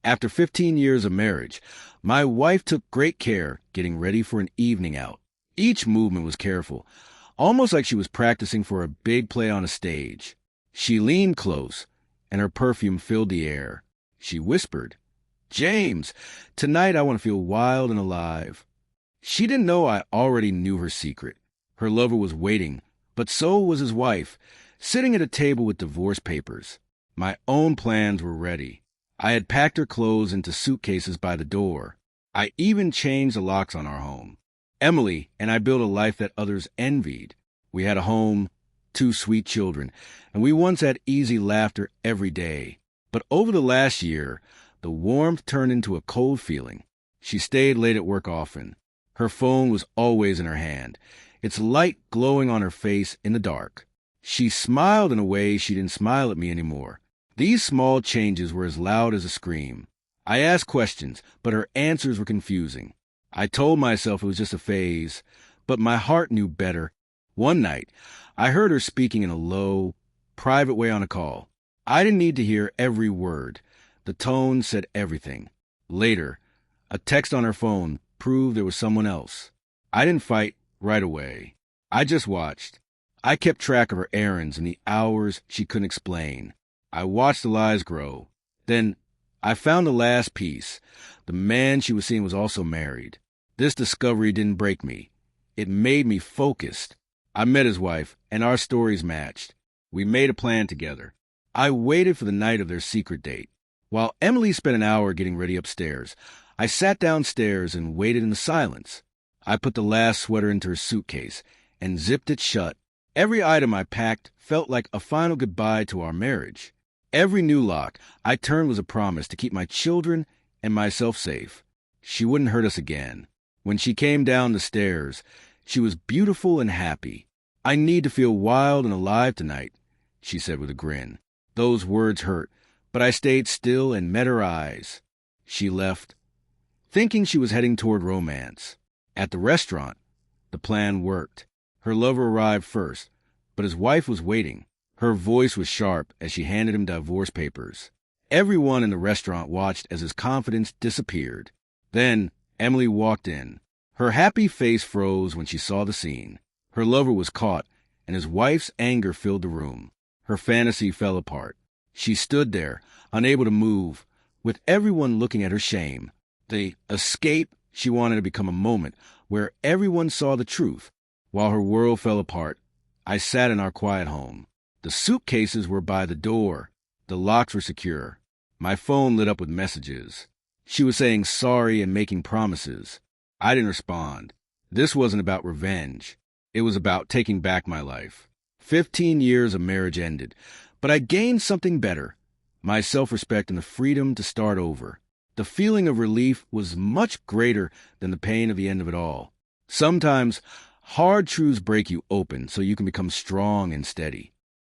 After 15 years of marriage, my wife took great care getting ready for an evening out. Each movement was careful, almost like she was practicing for a big play on a stage. She leaned close, and her perfume filled the air. She whispered, "James, tonight I want to feel wild and alive." She didn't know I already knew her secret. Her lover was waiting, but so was his wife, sitting at a table with divorce papers. My own plans were ready. I had packed her clothes into suitcases by the door. I even changed the locks on our home. Emily and I built a life that others envied. We had a home, 2 sweet children, and we once had easy laughter every day. But over the last year, the warmth turned into a cold feeling. She stayed late at work often. Her phone was always in her hand, its light glowing on her face in the dark. She smiled in a way she didn't smile at me anymore. These small changes were as loud as a scream. I asked questions, but her answers were confusing. I told myself it was just a phase, but my heart knew better. One night, I heard her speaking in a low, private way on a call. I didn't need to hear every word. The tone said everything. Later, a text on her phone proved there was someone else. I didn't fight right away. I just watched. I kept track of her errands and the hours she couldn't explain. I watched the lies grow. Then I found the last piece. The man she was seeing was also married. This discovery didn't break me. It made me focused. I met his wife, and our stories matched. We made a plan together. I waited for the night of their secret date. While Emily spent an hour getting ready upstairs, I sat downstairs and waited in the silence. I put the last sweater into her suitcase and zipped it shut. Every item I packed felt like a final goodbye to our marriage. Every new lock I turned was a promise to keep my children and myself safe. She wouldn't hurt us again. When she came down the stairs, she was beautiful and happy. "I need to feel wild and alive tonight," she said with a grin. Those words hurt, but I stayed still and met her eyes. She left, thinking she was heading toward romance. At the restaurant, the plan worked. Her lover arrived first, but his wife was waiting. Her voice was sharp as she handed him divorce papers. Everyone in the restaurant watched as his confidence disappeared. Then Emily walked in. Her happy face froze when she saw the scene. Her lover was caught, and his wife's anger filled the room. Her fantasy fell apart. She stood there, unable to move, with everyone looking at her shame. The escape she wanted to become a moment where everyone saw the truth. While her world fell apart, I sat in our quiet home. The suitcases were by the door. The locks were secure. My phone lit up with messages. She was saying sorry and making promises. I didn't respond. This wasn't about revenge. It was about taking back my life. 15 years of marriage ended, but I gained something better. My self-respect and the freedom to start over. The feeling of relief was much greater than the pain of the end of it all. Sometimes, hard truths break you open so you can become strong and steady.